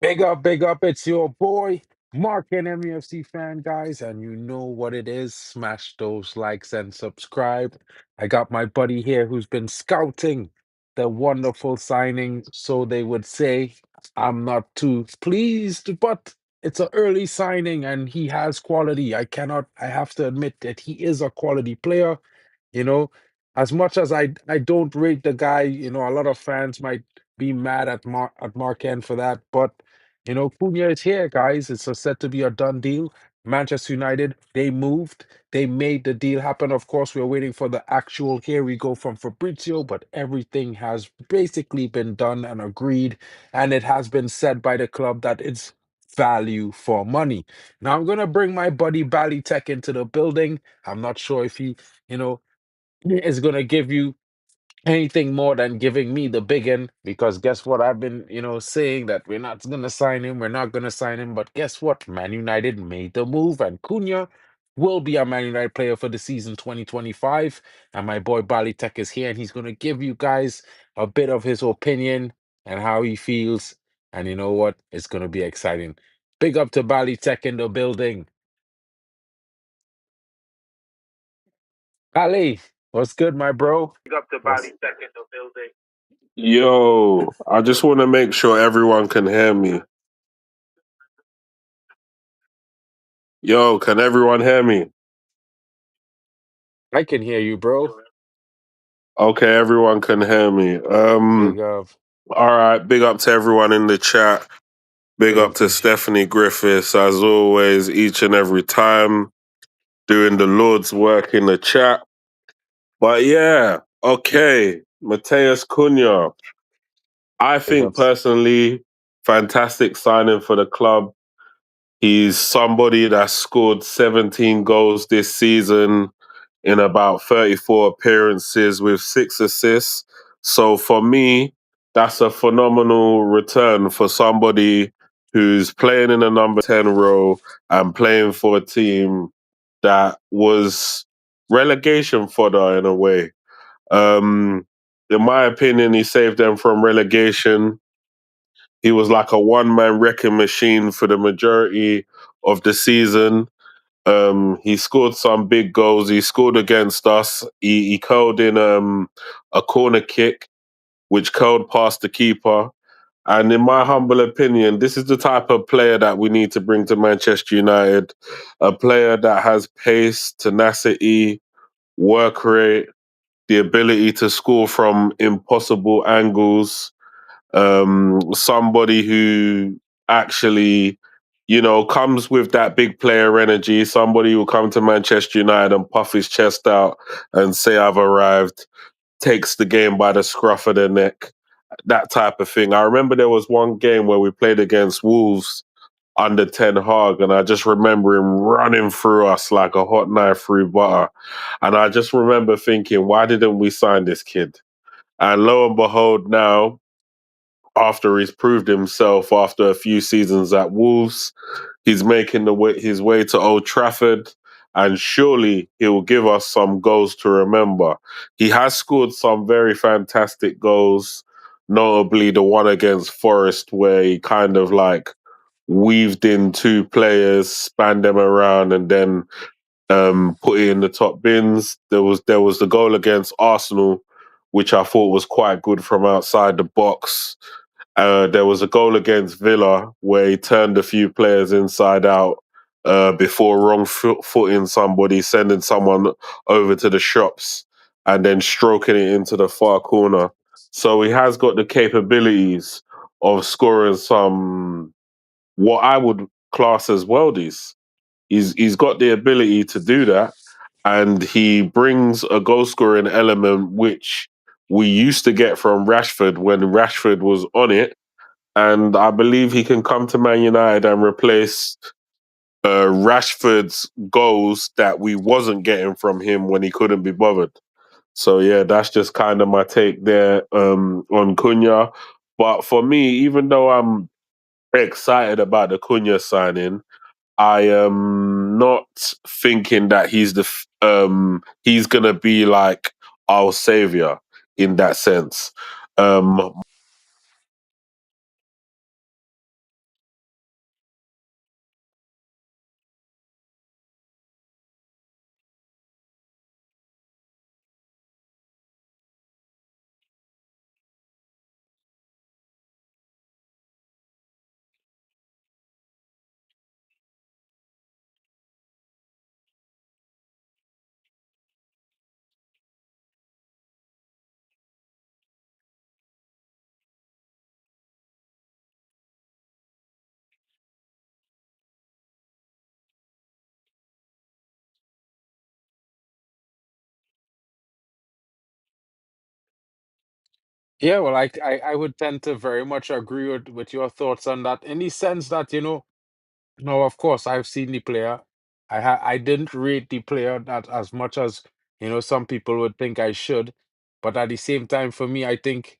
Big up, it's your boy, Mark and MUFC fan, guys, and you know what it is. Smash those likes and subscribe. I got my buddy here who's been scouting the wonderful signing, so they would say. I'm not too pleased, but it's an early signing and he has quality. I have to admit that he is a quality player. You know, as much as I don't rate the guy, a lot of fans might be mad at Mark for that, but Cunha is here, guys. It's a set to be a done deal. Manchester United, they moved, they made the deal happen. Of course, we're waiting for the actual here we go from Fabrizio, but everything has basically been done and agreed, and it has been said by the club that it's value for money. Now I'm gonna bring my buddy Bally Tech into the building. I'm not sure if he, you know, is going to give you anything more than giving me the big end, because guess what, I've been saying that we're not going to sign him, we're not going to sign him, but guess what, Man United made the move and Cunha will be a Man United player for the season 2025. And my boy Bali Tech is here and he's going to give you guys a bit of his opinion and how he feels, and you know what, it's going to be exciting. Big up to Bali Tech in the building. Ali, what's good, my bro? Big up to Body What's Tech in the building. Yo, I just want to make sure everyone can hear me. Yo, can everyone hear me? I can hear you, bro. Okay, everyone can hear me. Big up. All right, big up to everyone in the chat. Big up Thank to you. Stephanie Griffiths, as always, each and every time, doing the Lord's work in the chat. But yeah, okay, Mateus Cunha. I Big think ups. personally, fantastic signing for the club. He's somebody that scored 17 goals this season in about 34 appearances with 6 assists. So for me, that's a phenomenal return for somebody who's playing in a number 10 role and playing for a team that was relegation fodder in a way. Um, in my opinion, he saved them from relegation. He was like a one-man wrecking machine for the majority of the season. He scored some big goals. He scored against us. He curled in a corner kick, which curled past the keeper. And in my humble opinion, this is the type of player that we need to bring to Manchester United. A player that has pace, tenacity, work rate, the ability to score from impossible angles, somebody who actually, comes with that big player energy, somebody who will come to Manchester United and puff his chest out and say, I've arrived, takes the game by the scruff of the neck, that type of thing. I remember there was one game where we played against Wolves under Ten Hag, and I just remember him running through us like a hot knife through butter. And I just remember thinking, why didn't we sign this kid? And lo and behold, now after he's proved himself after a few seasons at Wolves, he's making his way to Old Trafford, and surely he will give us some goals to remember. He has scored some very fantastic goals, notably the one against Forest where he kind of like weaved in two players, spanned them around, and then put it in the top bins. There was the goal against Arsenal, which I thought was quite good from outside the box. There was a goal against Villa where he turned a few players inside out before footing somebody, sending someone over to the shops, and then stroking it into the far corner. So he has got the capabilities of scoring some, what I would class as worldies. He's got the ability to do that, and he brings a goal scoring element which we used to get from Rashford when Rashford was on it, and I believe he can come to Man United and replace Rashford's goals that we wasn't getting from him when he couldn't be bothered. So yeah, that's just kind of my take there on Cunha. But for me, even though I'm excited about the Cunha signing, I am not thinking that he's gonna be like our savior in that sense. Um, Yeah, well, I would tend to very much agree with your thoughts on that, in the sense that, no, of course, I've seen the player. I didn't rate the player that as much as, some people would think I should. But at the same time, for me, I think,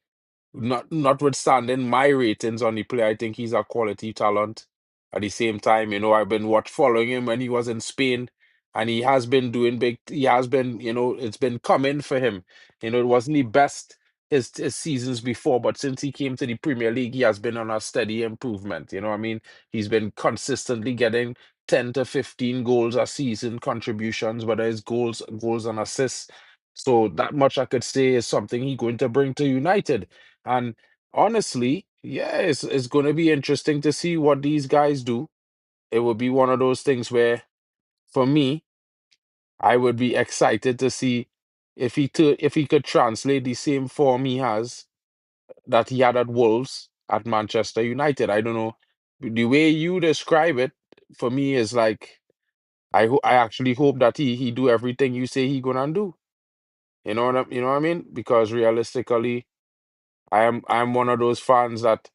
notwithstanding my ratings on the player, I think he's a quality talent. At the same time, I've been following him when he was in Spain, and he has been doing big. He has been, it's been coming for him. It wasn't the best his seasons before, but since he came to the Premier League, he has been on a steady improvement. You know what I mean? He's been consistently getting 10 to 15 goals a season contributions, whether it's goals and assists. So that much I could say is something he's going to bring to United. And honestly, yeah, it's going to be interesting to see what these guys do. It would be one of those things where, for me, I would be excited to see if he could translate the same form he has that he had at Wolves at Manchester United. I don't know. The way you describe it, for me, is like, I actually hope that he do everything you say he gonna do. You know what I mean? Because realistically, I'm one of those fans that,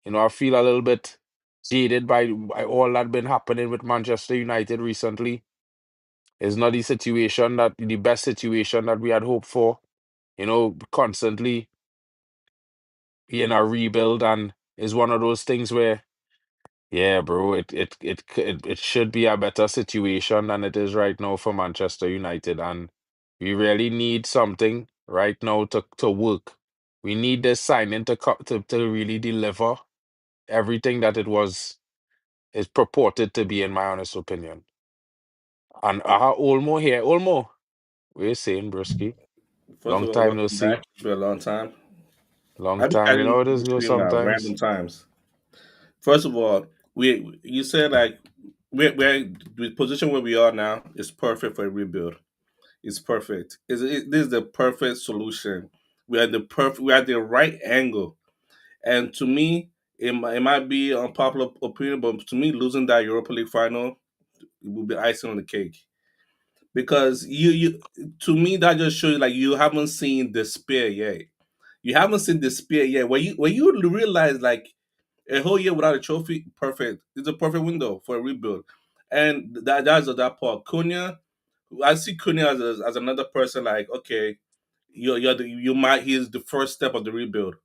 I feel a little bit jaded by all that been happening with Manchester United recently. It's not the best situation that we had hoped for. Constantly in a rebuild, and is one of those things where, yeah, bro, it should be a better situation than it is right now for Manchester United, and we really need something right now to work. We need this signing to really deliver everything that it was is purported to be, in my honest opinion. And Olmo here, Olmo, we're saying, Brusky, First long of all, time no welcome back. see, It's been a long time. long I've been time. You know catching how it is this go stream at sometimes. random times. First of all, we you said like we're the position where we are now is perfect for a rebuild. It's perfect. This is the perfect solution. We are at the right angle. And to me, it might be unpopular opinion, but to me, losing that Europa League final will be icing on the cake. Because to me that just shows like you haven't seen despair yet. You haven't seen despair yet. When you realize like a whole year without a trophy, perfect. It's a perfect window for a rebuild. And that's that part. Cunha, I see Cunha as another person like, okay, you might he's the first step of the rebuild.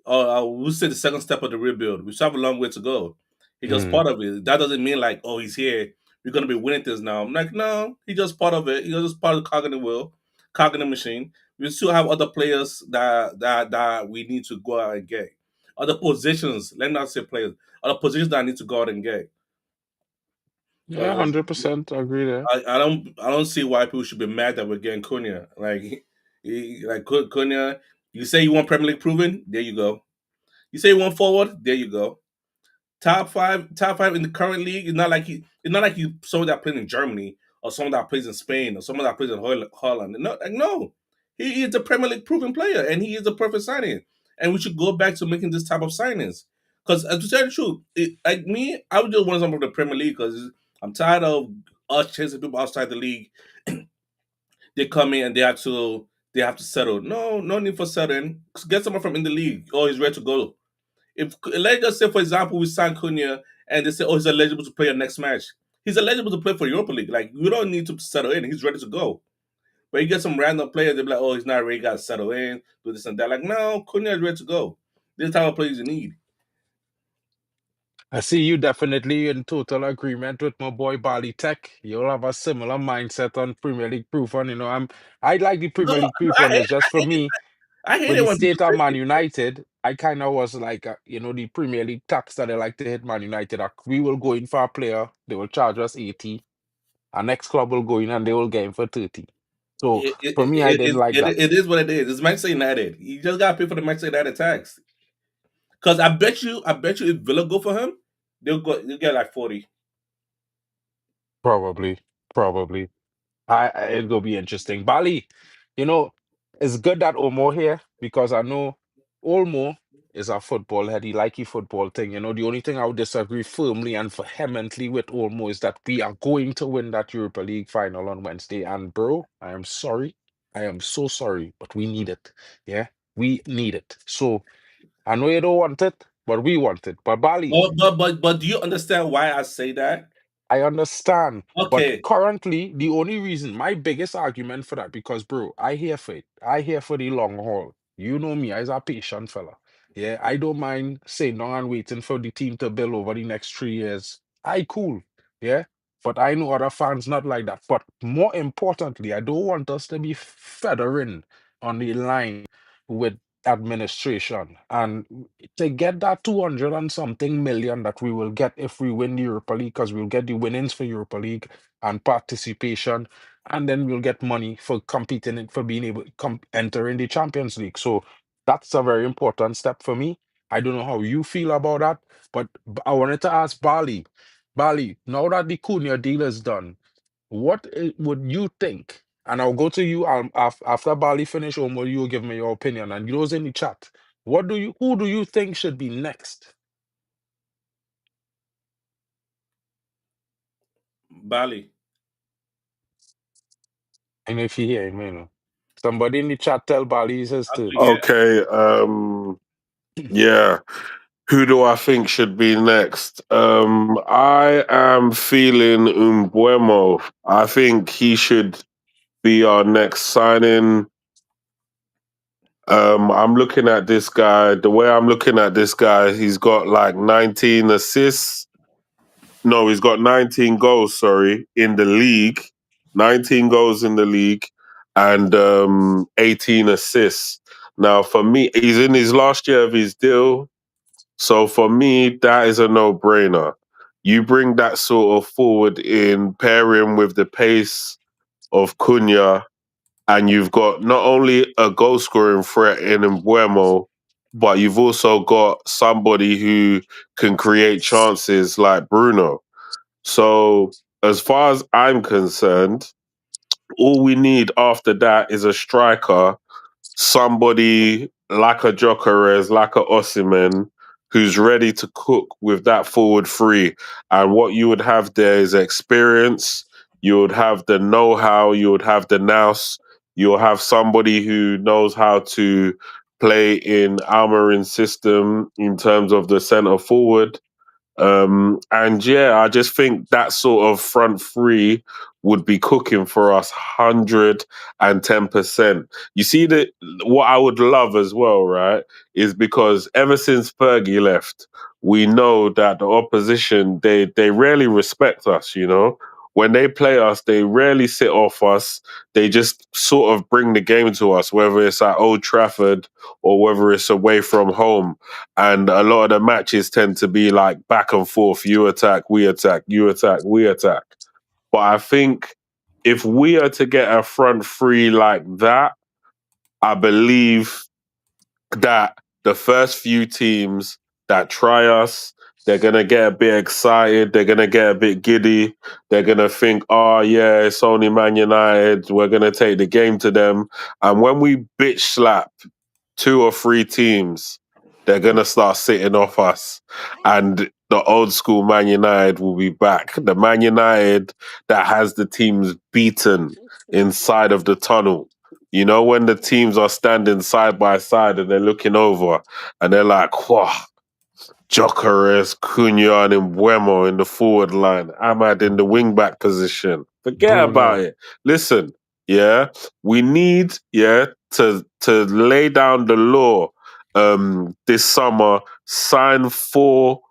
Or I would say the second step of the rebuild. We still have a long way to go. He's just Mm. part of it. That doesn't mean like, oh, he's here. We're gonna be winning this now. I'm like, no, he's just part of it. He's just part of the cognitive wheel, cognitive machine. We still have other players that we need to go out and get. Other positions, let me not say players, other positions that I need to go out and get. Yeah, Because 100% agree there. I don't see why people should be mad that we're getting Cunha. Like Cunha, you say you want Premier League proven, there you go. You say you want forward, there you go. Top five in the current league. It's not like you someone that plays in Germany or someone that plays in Spain or someone that plays in Holland. No, he is a Premier League proven player and he is a perfect signing. And we should go back to making this type of signings. Because to tell you the truth, like me, I would just want some of the Premier League because I'm tired of us chasing people outside the league. They come in and they have to settle. No need for settling. Get someone from in the league. Oh, he's ready to go. If let's just say, for example, we sign Cunha and they say, "Oh, he's eligible to play your next match." He's eligible to play for Europa League. Like you don't need to settle in. He's ready to go. But you get some random player, they'll be like, "Oh, he's not ready. Got to settle in, do this and that." Like, no, Cunha is ready to go. This type of players you need. I see you definitely in total agreement with my boy Bali Tech. You'll have a similar mindset on Premier League proof one. I like the No, Premier League no, proof one. It's just for me I hate with it the when people state of say Man United. I kind of was like, the Premier League tax that they like to hit Man United. We will go in for a player, they will charge us 80. Our next club will go in and they will get him for 30. So for me, I didn't like that. it is what it is. It's Manchester United. You just gotta pay for the Manchester United tax. Because I bet you, if Villa go for him, they'll get like 40. Probably, probably. It'll be interesting. Bali, you know, it's good that Omo here because I know Olmo is a football head. He like his football thing. The only thing I would disagree firmly and vehemently with Olmo is that we are going to win that Europa League final on Wednesday. And bro, I am sorry. I am so sorry, but we need it. Yeah, we need it. So I know you don't want it, but we want it. But Bali, But do you understand why I say that? I understand, but Okay. currently the only reason, my biggest argument for that, because bro, I here for it. I here for the long haul. You know me, I's a patient fella. Yeah, I don't mind sitting down and waiting for the team to build over the next 3 years. I cool. Yeah. But I know other fans not like that. But more importantly, I don't want us to be feathering on the line with administration. And to get that 200 and something million that we will get if we win the Europa League, because we'll get the winnings for Europa League and participation, and then we'll get money for competing for being able to enter in the Champions League. So that's a very important step for me. I don't know how you feel about that, but I wanted to ask Bali. Bali, now that the Cunha deal is done, what would you think? And I'll go to you after Bali finish, or you will give me your opinion. And those in the chat, who do you think should be next? Bali. And if you hear me, somebody in the chat tell Bali it's his turn. Yeah. Okay. Yeah. Who do I think should be next? I am feeling Umbuemo. I think he should be our next signing. I'm looking at this guy. The way I'm looking at this guy, he's got like 19 assists. No, he's got 19 goals, sorry, in the league. 19 goals in the league and 18 assists. Now, for me, he's in his last year of his deal. So for me, that is a no-brainer. You bring that sort of forward in, pair him with the pace of Cunha, and you've got not only a goal scoring threat in Mbuemo, but you've also got somebody who can create chances like Bruno. So, as far as I'm concerned, all we need after that is a striker, somebody like a Jokeres, like a Osimhen, who's ready to cook with that forward three. And what you would have there is experience. You would have the know-how. You would have the nous. You'll have somebody who knows how to play in Almarin's system in terms of the centre forward. And yeah, I just think that sort of front three would be cooking for us 110%. You see that what I would love as well, right, is because ever since Fergie left, we know that the opposition they rarely respect us, you know. When they play us, they rarely sit off us. They just sort of bring the game to us, whether it's at Old Trafford or whether it's away from home. And a lot of the matches tend to be like back and forth. You attack, we attack, you attack, we attack. But I think if we are to get a front three like that, I believe that the first few teams that try us, they're gonna get a bit excited, they're gonna get a bit giddy, they're gonna think, oh yeah, it's only Man United, we're gonna take the game to them. And when we bitch slap two or three teams, they're gonna start sitting off us. And the old school Man United will be back. The Man United that has the teams beaten inside of the tunnel. You know, when the teams are standing side by side and they're looking over and they're like, wow, Jokeres, Cunha, and Mbuemo in the forward line. Ahmad in the wing back position. Forget about Bruno. it. Listen, yeah, we need, to lay down the law this summer, sign four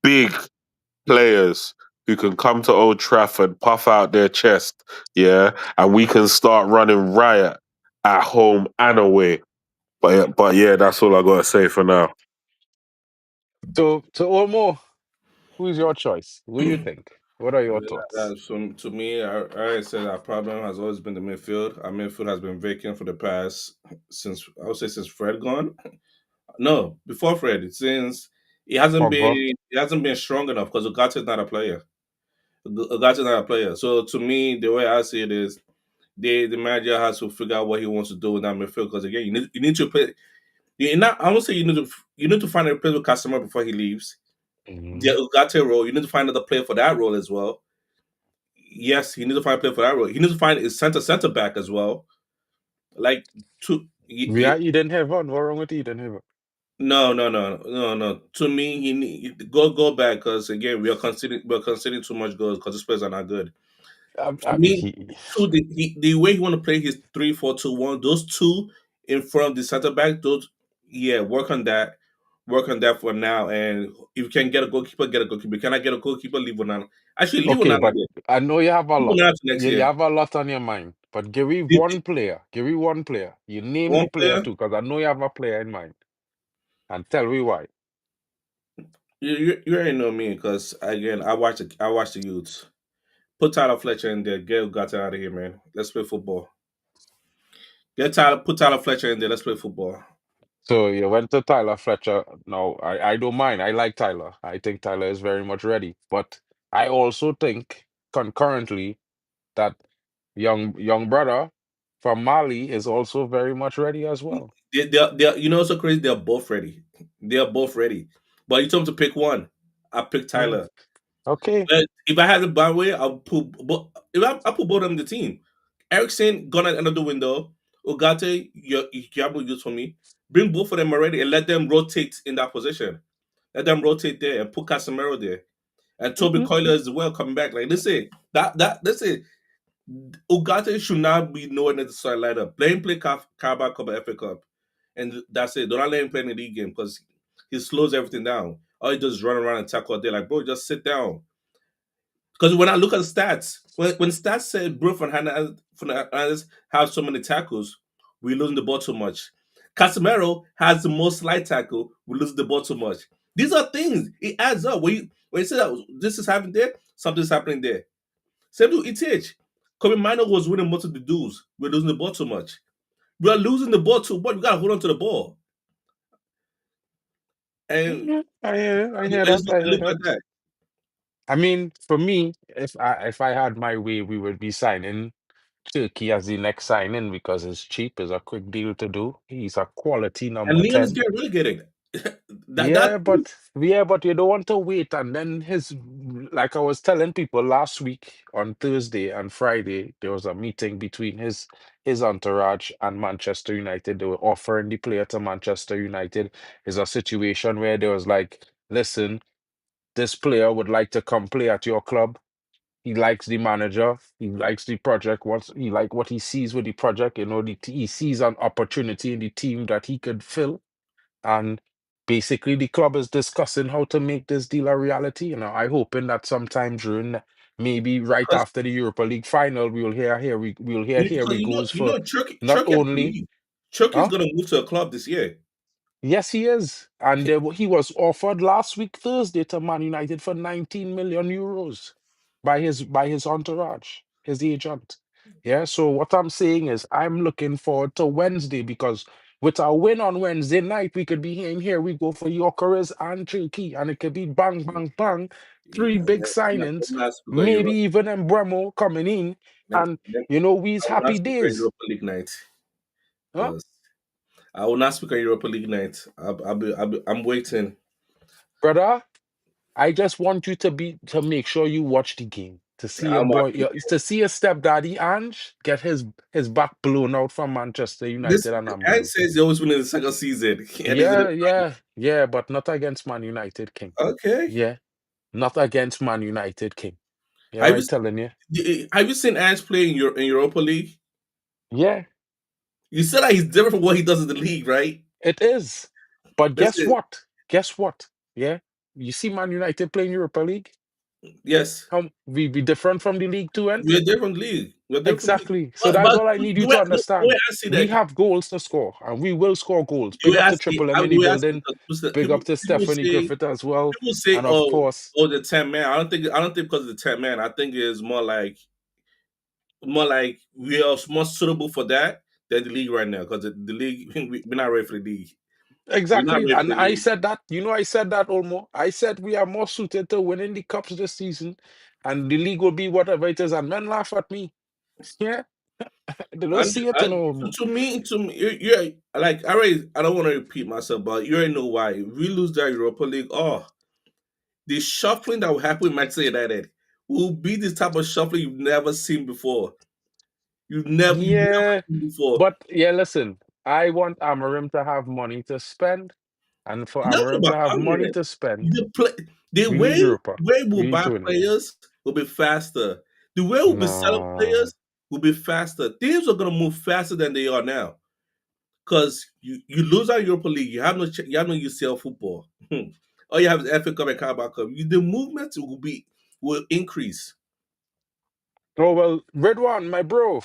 big players who can come to Old Trafford, puff out their chest, yeah, and we can start running riot at home and away. But yeah, that's all I gotta say for now. So Olmo, who's your choice? Who you think? What are your thoughts? So to me, I said our problem has always been the midfield. Our midfield has been vacant for the past since I would say since Fred gone. No, before Fred, since Pogba. he hasn't been strong enough because Ugate's not a player. Ugate's not a player. So to me, the way I see it is, the manager has to figure out what he wants to do with that midfield. Because again, you need to play. You not. I won't say you need to find a place with customer before he leaves. Mhm. The Ugarte role, you need to find another player for that role as well. Yes, he needs to find a player for that role. He needs to find his center back as well. Like to We are Eden Heaven. What wrong with Eden Heaven? no. To me, he need, go back because again we are conceding too much goals because the players are not good. To me, He, the way he want to play his 3-4-2-1, those two in front of the center back, those work on that. Work on that for now, and if you can get a goalkeeper, get a goalkeeper. Can I get a goalkeeper? Leave one on. Actually, leave one okay, on but there. I know you have a Leave one lot. out next You year. have a lot on your mind. But give me The- one player. Give me one player. You name One the player player, too, because I know you have a player in mind. And tell me why. you already know me because again, I watch the youths. Put Tyler Fletcher in there. Get Gata out of here, man. Let's play football. Put Tyler Fletcher in there. Let's play football. So you went to Tyler Fletcher. No, I don't mind. I like Tyler. I think Tyler is very much ready. But I also think concurrently that young brother from Mali is also very much ready as well. You know, what's so crazy. They're both ready. They're both ready. But you told me to pick one. I picked Mm, Tyler. okay. But if I had it my way, I'll put. But if I put both of them in the team. Ericsson gone at the end of the window. Ogate, you have no use for me. Bring both of them already and let them rotate in that position. Let them rotate there and put Casemiro there. And Toby Mhm. Coyle is well coming back. Like listen, Ugarte should not be nowhere near the starting lineup. Let him play Carabao Cup and FA Cup, and that's it. Don't let him play in the league game because he slows everything down. All he does is run around and tackle all day. Like, bro, just sit down. Because when I look at the stats, when stats said Bruno Fernandes have so many tackles, we losing the ball too much. Casemiro has the most light tackle, we lose the ball too much. These are things. It adds up. When you say that this is happening there, something's happening there. Same to ETH. Kobe Mino was winning most of the duels. We're losing the ball too much. We are losing the ball too much. We gotta hold on to the ball. And Yeah, I hear I just that. I hear leave it at that. that. I mean, for me, if I had my way, we would be signing Turkey as the next signing because it's cheap, it's a quick deal to do. He's a quality And number Leon is 10. getting relegated. That Yeah, but you don't want to wait. And then like I was telling people last week on Thursday and Friday, there was a meeting between his entourage and Manchester United. They were offering the player to Manchester United. Is a situation where there was like, listen, this player would like to come play at your club. He likes the manager. He likes the project. He like what he sees with the project. He sees an opportunity in the team that he could fill, and basically the club is discussing how to make this deal a reality. I hoping that sometime during maybe right because after the Europa League final, we'll hear here because we goes you for know not Chucky has to only leave. Chucky's huh. gonna move to a club this year. Yes, he is. And he was offered last week, Thursday, to Man United for 19 million euros by his entourage, his agent. Yeah. So what I'm saying is I'm looking forward to Wednesday because with a win on Wednesday night, we could be hearing here we go for Yorkeres and Turkey, and it could be bang, bang, bang, three Yeah, big let signings, me not speak on maybe Europe. even Embremo coming in, Let, and let, we's I will not happy speak on days. Europa League night Huh? because I will not speak on Europa League night. I'm waiting. Brother? I just want you to make sure you watch the game to see your I'm boy, watching. to see your stepdaddy Ange get his back blown out from Manchester This United and Ant Ambremo. says they always win in the second season, and he's in Yeah, the yeah, yeah, but not against Man United, King. okay. Yeah, not against Man United, King. Yeah, Have I telling you. have you seen Ant play in Europa League? Yeah, You said that he's different from what he does in the league, right? it is. But guess Listen, what? Guess what? Yeah. you see Man United playing Europa League? Yes. How we be different from the League Two, and We're a different league. We're a different league. exactly. So that's all I need you to The way understand. I see We that, have goals to score, and we will score goals. the Big way up I to see, Triple M I, in the the way I see building. it, Big up to Stephanie Griffith as well, people say, and of course, the 10 man. I don't think because of the 10 man. I think it's more like we are more suitable for that than the league right now because the league we're not ready for the league. We're not exactly. ready for And the I league. said that. I said that, Olmo. I said we are more suited to winning the cups this season, and the league will be whatever it is. And men laugh at me. Yeah, they don't And see it, Olmo. you're like I don't want to repeat myself, but you already know why. If we lose that Europa League, the shuffling that will happen with Manchester United will be this type of shuffling you've never seen before. You've never Yeah, seen before. but yeah, listen. I want Amarim to have money to spend, and for It's not Amarim to about have money argument. to spend, The play, the we need way Europa. We we'll need buy to win it. players will be faster. The way we'll be selling Nah. players will be faster. Things are gonna move faster than they are now. Because you lose out Europa League, you have no UCL football. All you have is FA Cup and Carabao Cup. The movement will increase. Oh well, Redwan, my bro.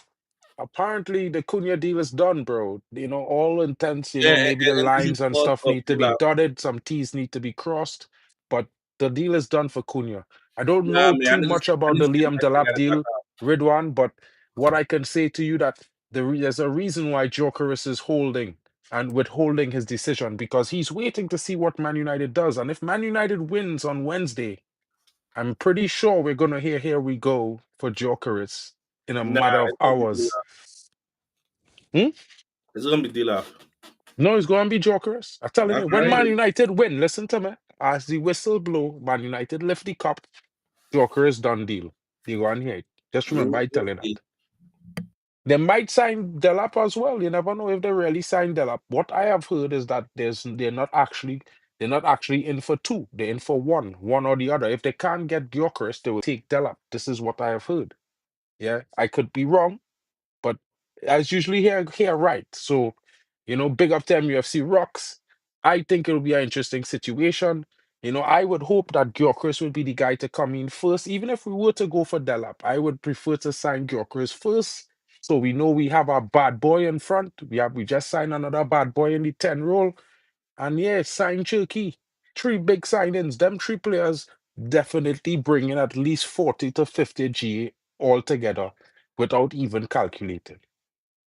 Apparently the Cunha deal is done, bro. All intents, Yeah, maybe the and this is lines and part stuff of need to the be lab. dotted, some T's need to be crossed, but the deal is done for Cunha. I don't Nah, know man, too much I about need the to see Liam my thing Delap at the deal, Ridwan, but what I can say to you that there's a reason why Jokeris is holding and withholding his decision because he's waiting to see what Man United does. And if Man United wins on Wednesday, I'm pretty sure we're gonna hear "Here we go" for Jokeris in a Nah, matter of it's gonna be hours. D-Lap. Hmm? It's gonna be D-Lap. No, it's going to be jokers. I'm telling That's you, when right. Man United win, listen to me. As the whistle blow, Man United lift the cup, jokers done deal. You go on here. Just remember, I tell you that. They might sign Delap as well. You never know if they really sign Delap. What I have heard is that they're not actually in for two. They're in for one or the other. If they can't get Gyökeres, they will take Delap. This is what I have heard. Yeah, I could be wrong, but as usually here right. So, big up to MUFC Rocks. I think it'll be an interesting situation. I would hope that Gyökeres would be the guy to come in first. Even if we were to go for Delap, I would prefer to sign Gyökeres first. So we know we have a bad boy in front. We just signed another bad boy in the 10 role. And yeah, sign Turkey. Three big signings. Them three players definitely bringing at least 40 to 50 G altogether without even calculating.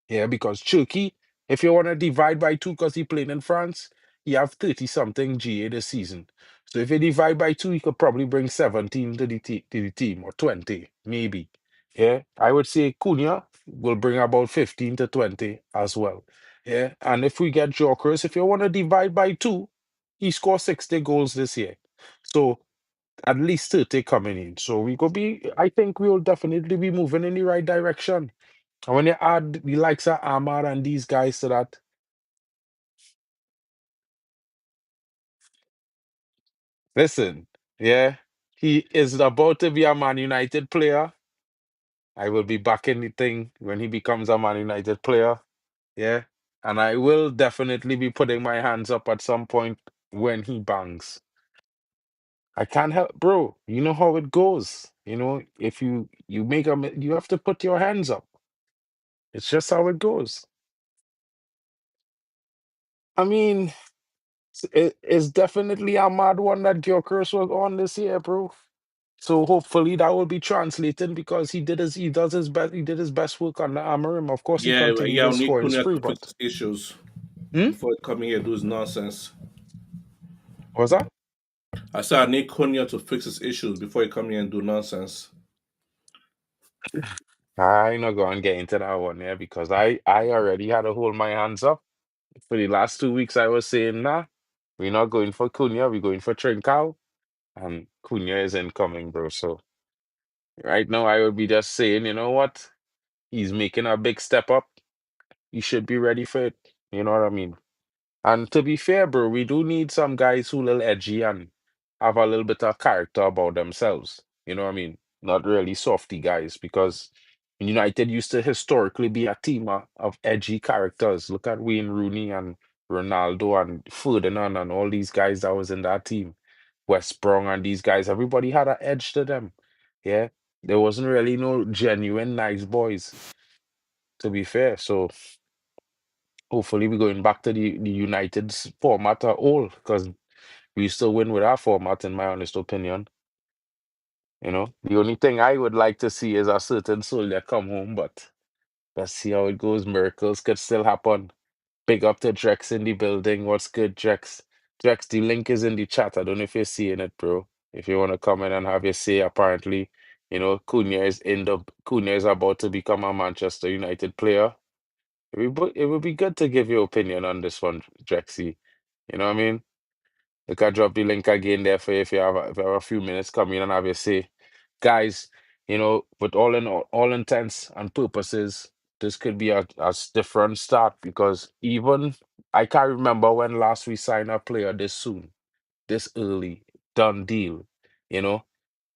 Yeah, because Turkey, if you want to divide by two because he played in France, he have 30 something GA this season. So if you divide by two, he could probably bring 17 to the team or 20, maybe. Yeah, I would say Cunha will bring about 15 to 20 as well. Yeah, and if we get Jokers, if you want to divide by two, he scored 60 goals this year. So at least 30 coming in. So I think we will definitely be moving in the right direction. And when you add the likes of Ahmad and these guys to that, listen, yeah, he is about to be a Man United player. I will be backing the thing when he becomes a Man United player. Yeah. And I will definitely be putting my hands up at some point when he bangs. I can't help, bro. You know how it goes. If you make you have to put your hands up. It's just how it goes. I mean, it's definitely a mad one that Gyökeres was on this year, bro. So hopefully that will be translated because he did his best work on the Amarim. Of course, he Yeah, continued yeah, to we need score his Cunha free, to fix but his issues hmm? before he come here and do his nonsense. What was that? I said I need Cunha to fix his issues before he come here and do nonsense. I'm not going to get into that one, yeah, because I already had to hold my hands up. For the last 2 weeks, I was saying, nah, we're not going for Cunha, we're going for Trincao, and Cunha is incoming, bro. So right now, I would be just saying, you know what? He's making a big step up. You should be ready for it. You know what I mean? And to be fair, bro, we do need some guys who a little edgy and have a little bit of character about themselves. You know what I mean? Not really softy guys, because United used to historically be a team of edgy characters. Look at Wayne Rooney and Ronaldo and Ferdinand and all these guys that was in that team. West Brom and these guys, everybody had an edge to them. Yeah. There wasn't really no genuine nice boys, to be fair. So hopefully we're going back to the United's format at all, because we still win with our format, in my honest opinion. You know, the only thing I would like to see is a certain soldier come home, but let's see how it goes. Miracles could still happen. Big up to Drex in the building. What's good, Drex? Drex, the link is in the chat. I don't know if you're seeing it, bro. If you want to come in and have your say, apparently, you know, Cunha is about to become a Manchester United player. It would be good to give your opinion on this one, Drexy. You know what I mean? You can drop the link again there for you if if you have a few minutes, come in and have your say. Guys, you know, with all intents and purposes, this could be a different start, because even I can't remember when last we signed a player this soon, this early, done deal, you know.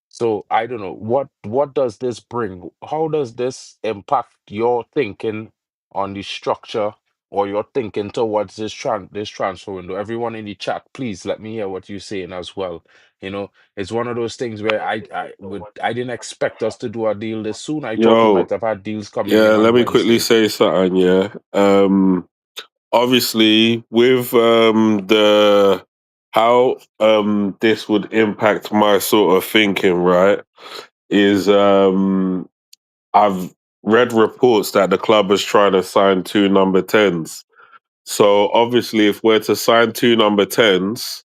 So I don't know what does this bring? How does this impact your thinking on the structure, or your thinking towards this transfer window? Everyone in the chat, please let me hear what you're saying as well. You know, it's one of those things where I didn't expect us to do a deal this soon. I thought we might Yo, have had deals coming yeah, in let on me quickly Wednesday. say something, yeah. Obviously with the how this would impact my sort of thinking, right? Is I've read reports that the club is trying to sign two number 10s. So obviously if we're to sign two number 10s,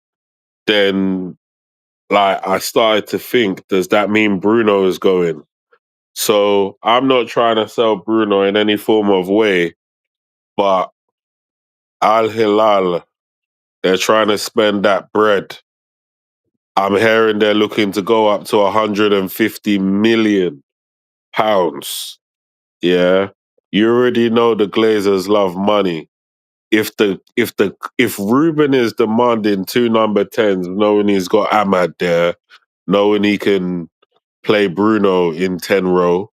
then like I started to think, does that mean Bruno is going? So I'm not trying to sell Bruno in any form of way, but Al Hilal, they're trying to spend that bread. I'm hearing they're looking to go up to 150 million pounds. Yeah. You already know the Glazers love money. If Ruben is demanding two number 10s, knowing he's got Ahmad there, knowing he can play Bruno in 10 row,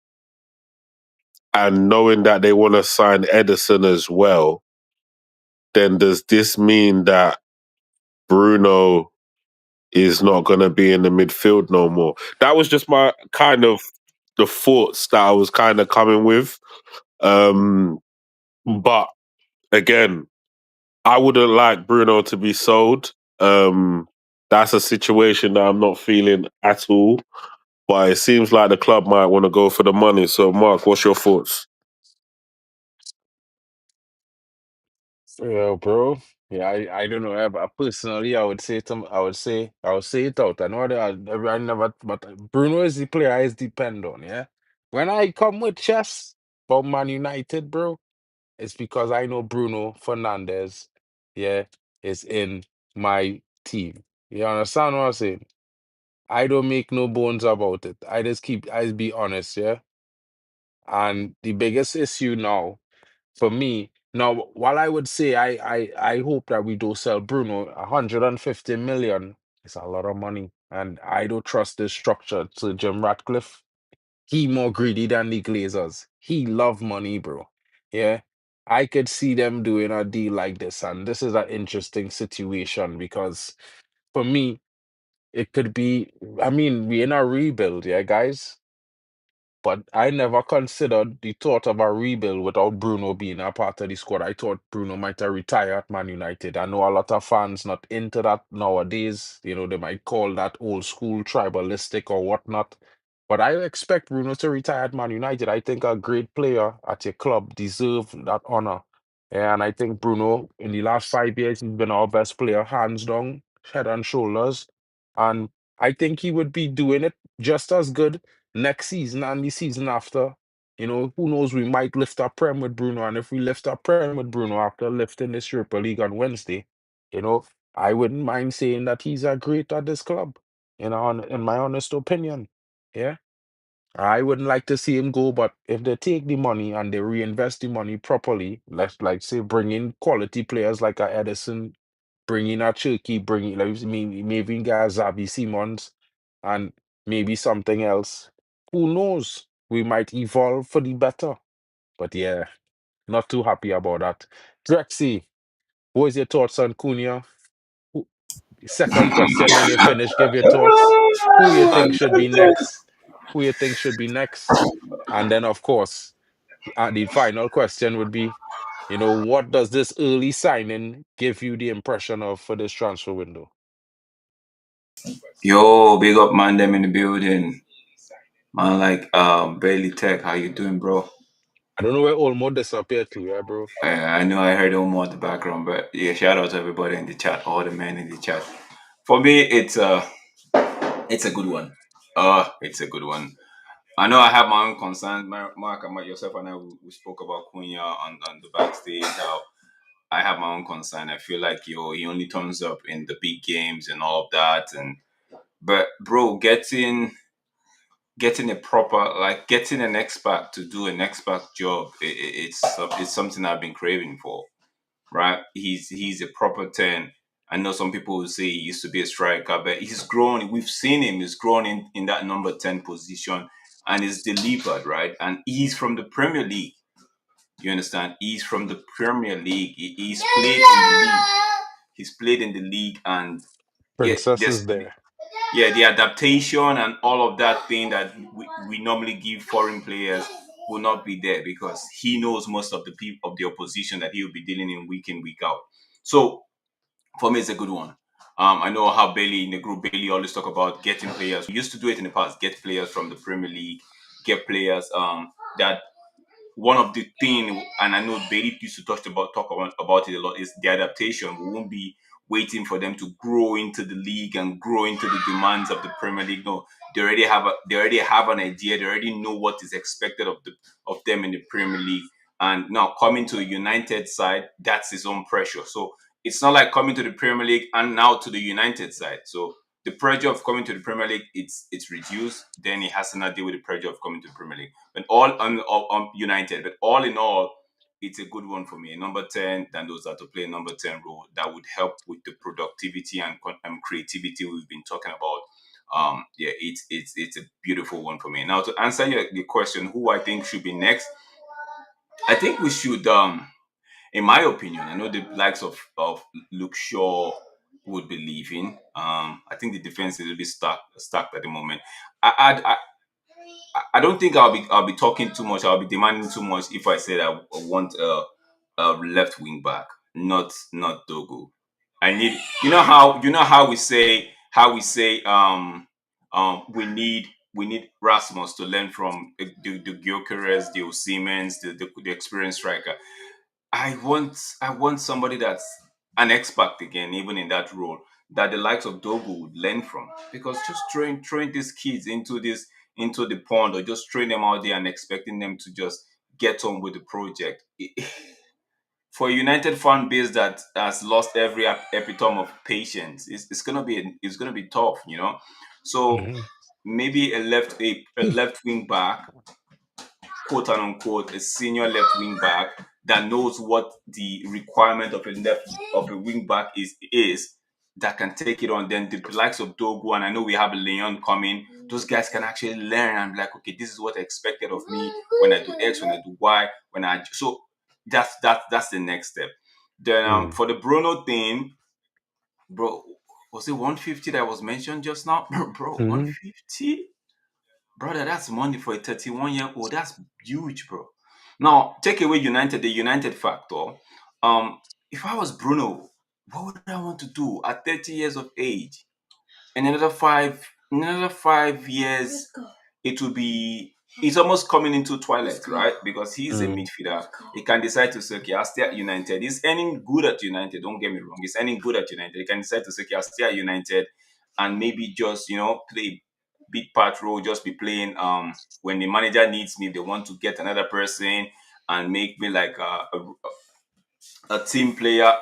and knowing that they want to sign Edison as well, then does this mean that Bruno is not going to be in the midfield no more? That was just my kind of the thoughts that I was kind of coming with. But again, I wouldn't like Bruno to be sold. That's a situation that I'm not feeling at all. But it seems like the club might want to go for the money. So, Mark, what's your thoughts? Yeah, bro. Yeah, I don't know. Personally, I would say it out. I know that I never, but Bruno is the player I depend on. Yeah, when I come with chess for Man United, bro, it's because I know Bruno Fernandez, yeah, is in my team. You understand what I'm saying? I don't make no bones about it. I just be honest, yeah. And the biggest issue now for me, now, while I would say I hope that we do sell Bruno, 150 million is a lot of money. And I don't trust this structure to Jim Ratcliffe. He more greedy than the Glazers. He love money, bro. Yeah. I could see them doing a deal like this. And this is an interesting situation, because for me, it could be, I mean, we're in a rebuild, yeah, guys. But I never considered the thought of a rebuild without Bruno being a part of the squad. I thought Bruno might have retired at Man United. I know a lot of fans not into that nowadays. You know, they might call that old school tribalistic or whatnot. But I expect Bruno to retire at Man United. I think a great player at your club deserve that honor. Yeah, and I think Bruno, in the last 5 years, he's been our best player, hands down, head and shoulders. And I think he would be doing it just as good next season and the season after. You know, who knows? We might lift our prem with Bruno, and if we lift our prem with Bruno after lifting this Europa League on Wednesday, you know, I wouldn't mind saying that he's a great at this club. You know, in my honest opinion, yeah. I wouldn't like to see him go, but if they take the money and they reinvest the money properly, let's like say bring in quality players like a Edison, bring in a Turkey, bring in like maybe get a Zabi Simons, and maybe something else. Who knows? We might evolve for the better. But yeah, not too happy about that. Drexy, what is your thoughts on Cunha? Who- Second question, when you finish, give your thoughts. Who you think should be next? Who you think should be next? And then, of course, the final question would be, what does this early signing give you the impression of for this transfer window? Yo, big up man them in the building. Man like Bailey Tech, how you doing, bro? I don't know where Olmo disappeared to, yeah, bro. I know I heard Omo at the background, but yeah, shout out to everybody in the chat, all the men in the chat. For me, it's a good one. It's a good one. I know I have my own concerns. Mark and yourself and I we spoke about Cunha on the backstage. How I have my own concern. I feel like he only turns up in the big games and all of that, and but bro, getting a proper getting an expert to do an expert job, it's something I've been craving for, right? He's a proper 10. I know some people will say he used to be a striker, but he's grown. We've seen him. He's grown in that number 10 position and is delivered, right? And he's from the Premier League. You understand? He's from the Premier League. He's played in the league. He's played in the league, and yeah, Princess is there's there. yeah, the adaptation and all of that thing that we normally give foreign players will not be there because he knows most of the people of the opposition that he will be dealing in, week out. So for me, it's a good one. I know how Bailey in the group, Bailey always talk about getting players. We used to do it in the past, get players from the Premier League, get players that one of the thing, and I know Bailey used to talk about it a lot, is the adaptation. We won't be waiting for them to grow into the league and grow into the demands of the Premier League. No, they already have an idea. They already know what is expected of them in the Premier League. And now coming to a United side, that's his own pressure. So it's not like coming to the Premier League and now to the United side. So the pressure of coming to the Premier League, it's reduced. Then he has to not deal with the pressure of coming to the Premier League. But all on United. But all in all, it's a good one for me. Number 10, than those that to play a number 10 role that would help with the productivity and creativity we've been talking about. Yeah, it's a beautiful one for me. Now to answer your question, who I think should be next, I think we should in my opinion, I know the likes of Luke Shaw would be leaving. I think the defense is a little bit stuck at the moment. I I don't think I'll be talking too much. I'll be demanding too much if I said I want a left wing back, not Dogo. I need you know how we say we need Rasmus to learn from the Gyökeres, the Osimhens, the experienced striker. I want somebody that's an expert again, even in that role, that the likes of Dogo would learn from. Because just throwing these kids into the pond or just throwing them out there and expecting them to just get on with the project. For a United fan base that has lost every epitome of patience, it's gonna be tough. So Hmm. maybe a left wing back, quote and unquote, a senior left wing back that knows what the requirement of a wing back is that can take it on. Then the likes of Dogu, and I know we have Leon coming. Those guys can actually learn and be like, okay, this is what I expected of me when I do X, when I do Y, when I so that's the next step. Then for the Bruno thing, bro, was it 150 that was mentioned just now? Bro, Hmm. 150? Brother, that's money for a 31-year-old. That's huge, bro. Now, take away the United factor. If I was Bruno, what would I want to do at 30 years of age? In another 5 years, it will be it's almost coming into twilight, right? Because he's a Hmm. midfielder. He can decide to say, okay, I'll stay at United. He's earning good at United. Don't get me wrong. He's earning good at United. He can decide to say, okay, I'll stay at United and maybe just, play big part role, just be playing when the manager needs me, they want to get another person and make me like a team player.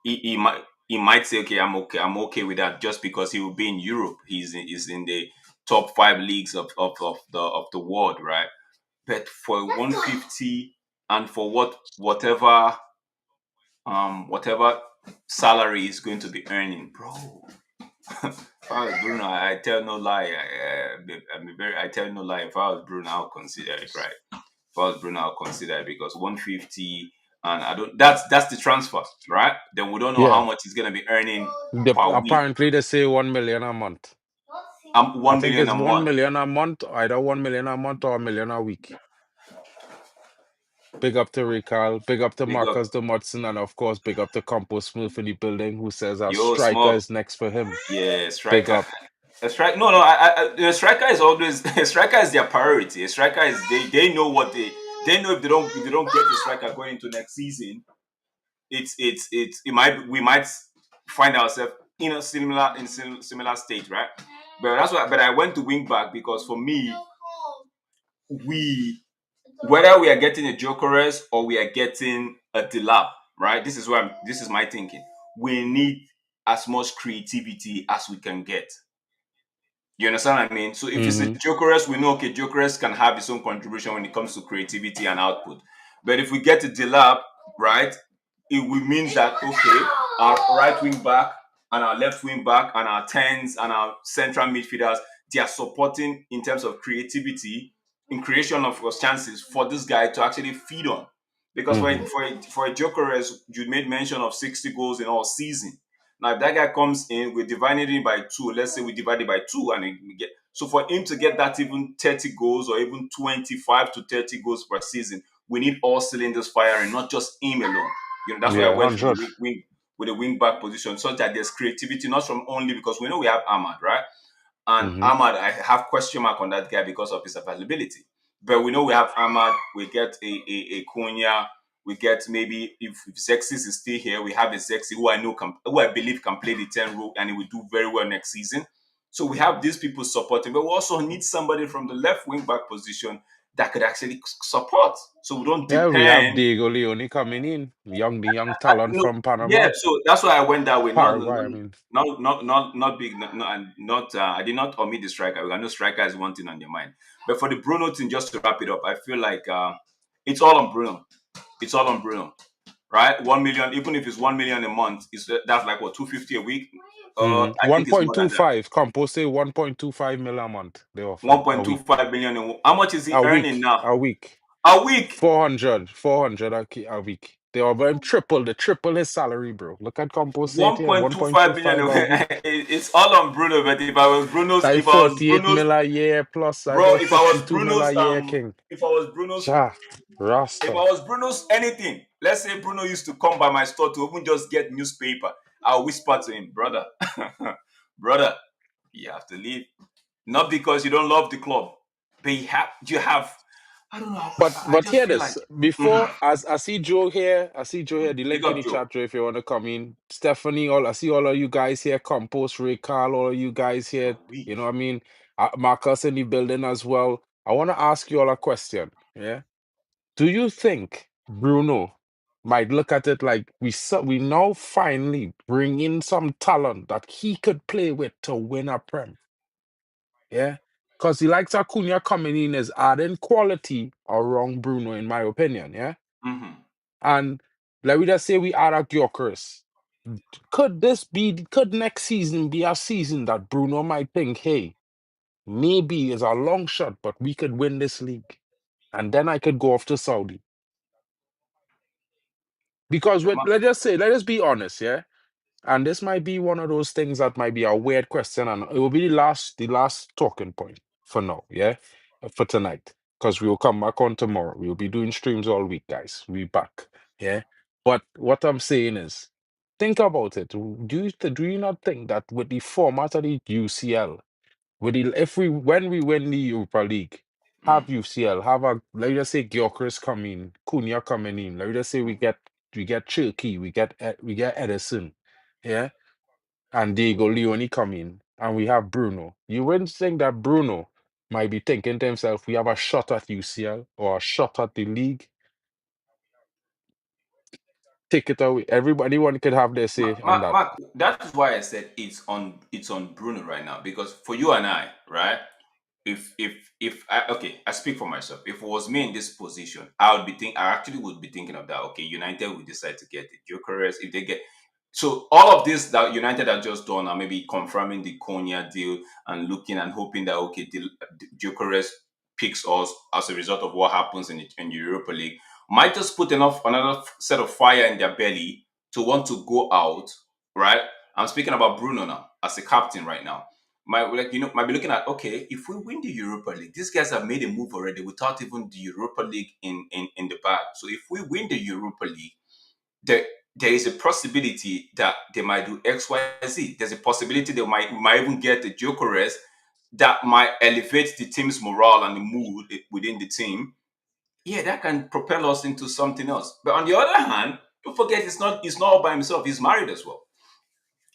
He might say, okay, I'm okay with that, just because he will be in Europe. He's in the top five leagues of the world, right? But for 150 and for whatever salary he's going to be earning, bro. If I was Bruno, I tell no lie. I tell no lie. If I was Bruno, I'll consider it, right? If I was Bruno, I'll consider it because 150. and I don't. That's the transfer, right? Then we don't know how Yeah. much he's gonna be earning per week. Apparently they say 1 million a month. 1 million It's a 1 month. million a month, either 1 million a month or 1 million a week. Big up to Recall, big up to Big up, Marcus the Mudson, and of course, big up to Compo Smooth in the building who says a yo, striker Smoke. is next for him. Yeah, Big striker. up. A strike. No, no. A striker is always a striker is their priority. A striker is they know what they know if they don't get a striker going into next season, it might we might find ourselves in a similar state, right? But that's why. But I went to wing back because for me, we whether we are getting a Jokeres or we are getting a Delap, right? This is my thinking. We need as much creativity as we can get. You understand what I mean? So if it's a Mm-hmm. Jokeres, we know okay, Jokeres can have his own contribution when it comes to creativity and output. But if we get a Delap, right, it will mean that okay, our right wing back and our left wing back and our tens and our central midfielders, they are supporting in terms of creativity in creation of chances for this guy to actually feed on. Because Mm-hmm. for a Jokeres, you made mention of 60 goals in all season. Now, if that guy comes in, we divide it by two. Let's say we divide it by two, and we get so for him to get that even 30 goals or even 25 to 30 goals per season, we need all cylinders firing, not just him alone. That's why I Yeah, went with 100. the wing back position, so that there's creativity, not from only because we know we have Ahmad, right? And Mm-hmm. Ahmad, I have question mark on that guy because of his availability. But we know we have Ahmad, we get a CUNHA, we get maybe if Zexis is still here, we have a Zexi who I believe can play the 10 role and he will do very well next season. So we have these people supporting, but we also need somebody from the left wing back position that could actually support. So we don't Yeah, we have depend. Diego Leone coming in, the young talent No, from yeah, Panama, so that's why I went that way. Paraguay. I mean, Not big. Not. I did not omit the striker because I know striker is one thing on your mind. But for the Bruno thing, just to wrap it up, I feel like it's all on Bruno. It's all on Bruno, right? 1 million, even if it's 1 million a month, is that's like what 250 a week. I one think it's point more than two that. five. Compost say 1.25 million a month. They offer a week. 1.25 million. How much is he A earning week. now? A week. A week. 400 a week. They offer him triple his salary, bro. Look at Compost say it here. 1.25 million. 1.25 a week. It's all on Bruno. But Like If I was 48 Bruno's, mil a year plus bro, about 52 mil a year, King. if I was Bruno's, Cha. if Rasta. I was Bruno's anything, let's say Bruno used to come by my store to even just get newspaper, I'll whisper to him, brother, brother, you have to leave. Not because you don't love the club, but you have. I don't know. I But just hear feel like this. Before as I see Joe here, the big link in up the Joe. chat Joe, if you want to come in. Stephanie, I see all of you guys here, Compost, Ray Carl, all of you guys A here. week. You know what I mean? Marcus in the building as well. I want to ask you all a question. Yeah. Do you think Bruno might look at it like we now finally bring in some talent that he could play with to win a prem? Yeah. Because he likes Acuna coming in as adding quality around Bruno, in my opinion. Yeah. Mm-hmm. And let me just say we add a Gyökeres. Could next season be a season that Bruno might think, hey, maybe it's a long shot, but we could win this league. And then I could go off to Saudi. Because let us be honest, yeah. And this might be one of those things that might be a weird question, and it will be the last talking point for now, yeah, for tonight. Because we will come back on tomorrow. We will be doing streams all week, guys. We'll be back, yeah. But what I'm saying is, think about it. Do you not think that with the format of the UCL, when we win the Europa League, have Mm. UCL, have a let's just say Gyökeres coming, Cunha coming in. Let's just say we get Cherky, we get Edison, yeah, and Diego Leone coming, and we have Bruno. You wouldn't think that Bruno might be thinking to himself, we have a shot at UCL or a shot at the league. Take it away. Anyone could have their say on that. Mark, that is why I said it's on Bruno right now because for you and I, right? If I okay, I speak for myself. If it was me in this position, I actually would be thinking of that. Okay, United will decide to get the Jokeres if they get. So all of this that United have just done are maybe confirming the Konya deal and looking and hoping that okay, the Jokeres picks us as a result of what happens in the Europa League. might just put another set of fire in their belly to want to go out, right? I'm speaking about Bruno now as a captain right now. Might be looking at, okay, if we win the Europa League, these guys have made a move already without even the Europa League in the bag. So if we win the Europa League, there there is a possibility that they might do X, Y, Z. There's a possibility they might even get the Jokeres that might elevate the team's morale and the mood within the team. Yeah, that can propel us into something else. But on the other hand, don't forget it's not all by himself. He's married as well.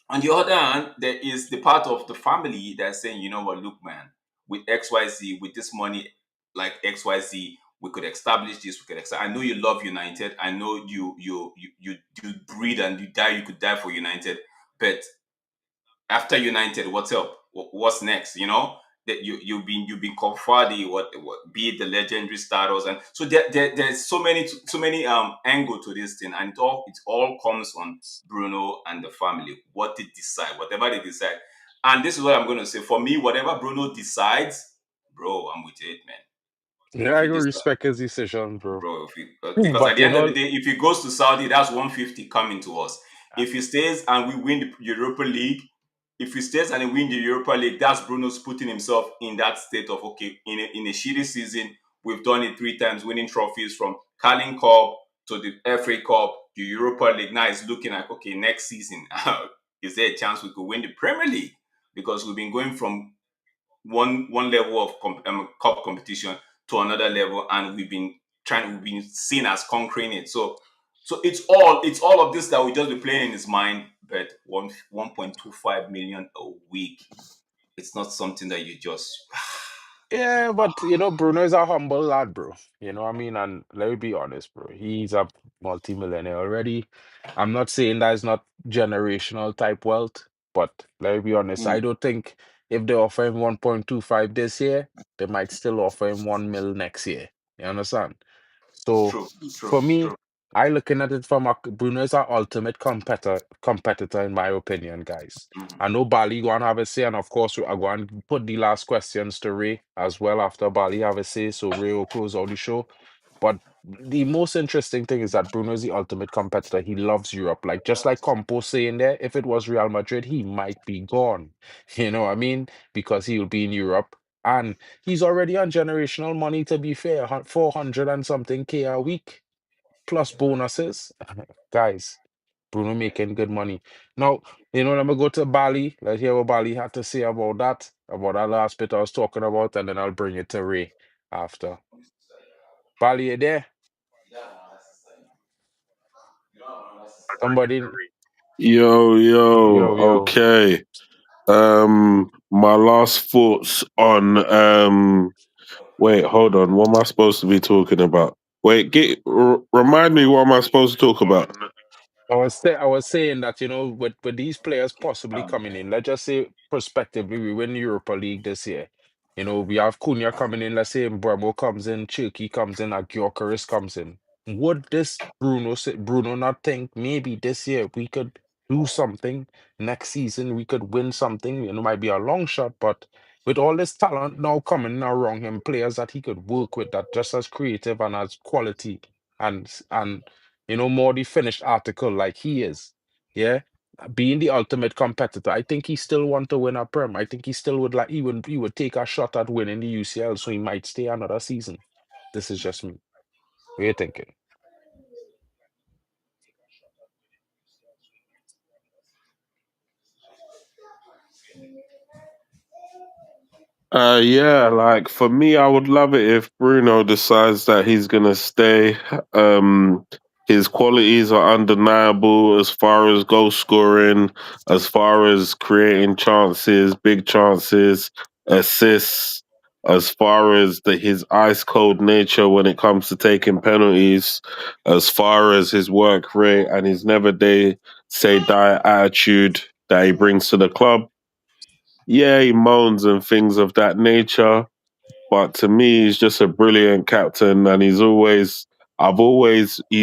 On the other hand, there is the part of the family that's saying, you know what, look, man, with XYZ, with this money like XYZ, we could establish this. I know you love United. I know you breathe and you die. You could die for United, but after United, what's up? What's next? You know that you've been conferred what be it the legendary status, and so there's so many angle to this thing, and it all comes on Bruno and the family, what they decide, whatever they decide. And this is what I'm going to say. For me, whatever Bruno decides, bro, I'm with it, man. Yeah, If I he can decides, respect his decision, bro. bro. Because at But the you end of the know, day, if he goes to Saudi, that's 150 coming to us. If he stays and we win the Europa League, if he stays and we win the Europa League, that's Bruno's putting himself in that state of, okay, in a shitty season, we've done it 3 times, winning trophies from Carling Cup to the FA Cup, the Europa League. Now it's looking like, okay, next season, is there a chance we could win the Premier League? Because we've been going from one level of cup competition to another level, and we've been seen as conquering it. So it's all of this that we just be playing in his mind. But 1.25 million a week, it's not something that you just yeah, but you know, Bruno is a humble lad, bro. You know what I mean? And let me be honest, bro. He's a multi-millionaire already. I'm not saying that it's not generational type wealth, but let me be honest. I Mm, don't think if they offer him 1.25 this year, they might still offer him 1 mil next year. You understand? So true, true, for me, true. I looking at it from Bruno is our ultimate competitor in my opinion, guys. Mhm. I know Bali going to have a say, and of course, I go and put the last questions to Ray as well after Bali have a say, so Ray will close out the show. But the most interesting thing is that Bruno is the ultimate competitor. He loves Europe. Like just like Compo saying there, if it was Real Madrid, he might be gone. You know what I mean? Because he'll be in Europe. And he's already on generational money, to be fair, 400 and something K a week plus bonuses. Guys, Bruno making good money. Now, you know, let me go to Bali. Let's hear what Bali had to say about that last bit I was talking about, and then I'll bring it to Ray after. Bali, you there? Somebody, Yo, yo, yo. okay. My last thoughts on wait, hold on. What am I supposed to be talking about? Wait, remind me what am I supposed to talk about? I was saying that, you know, with these players possibly coming in, let's just say prospectively we win Europa League this year. You know, we have Cunha coming in, let's say Bremo comes in, Chilky comes in, Gyökeres comes in. Would this Bruno not think maybe this year we could do something, next season we could win something? You know, might be a long shot, but with all this talent now coming around him, players that he could work with that just as creative and as quality and you know, more the finished article like he is. Yeah. Being the ultimate competitor, I think he still want to win a Prem. I think he still would like he would take a shot at winning the UCL, so he might stay another season. This is just me. What are you thinking? Yeah, like for me, I would love it if Bruno decides that he's gonna stay. Um, his qualities are undeniable as far as goal scoring, as far as creating chances, big chances, assists, as far as his ice cold nature when it comes to taking penalties, as far as his work rate and his never day say die attitude that he brings to the club. Yeah, he moans and things of that nature, but to me, he's just a brilliant captain, and he's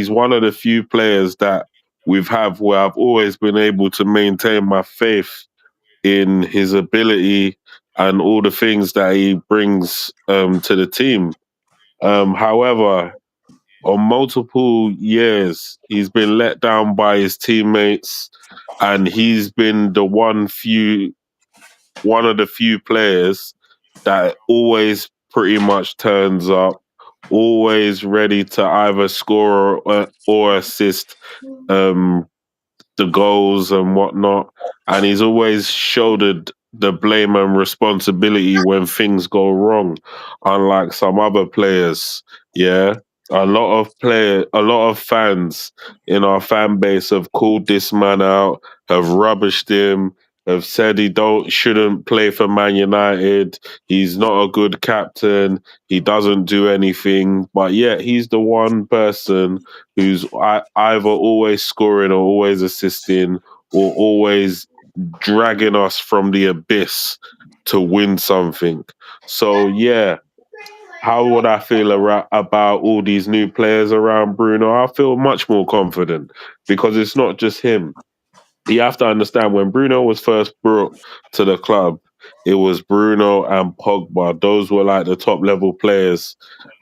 one of the few players that we've have where I've always been able to maintain my faith in his ability and all the things that he brings to the team. However, on multiple years, he's been let down by his teammates, and he's been one of the few players that always pretty much turns up, always ready to either score or assist um, the goals and whatnot. And he's always shouldered the blame and responsibility when things go wrong, unlike some other players. Yeah. A lot of fans in our fan base have called this man out, have rubbished him, have said he don't shouldn't play for Man United. He's not a good captain. He doesn't do anything. But yet he's the one person who's either always scoring or always assisting or always dragging us from the abyss to win something. So yeah, how would I feel about all these new players around Bruno? I feel much more confident because it's not just him. You have to understand when Bruno was first brought to the club, it was Bruno and Pogba. Those were like the top level players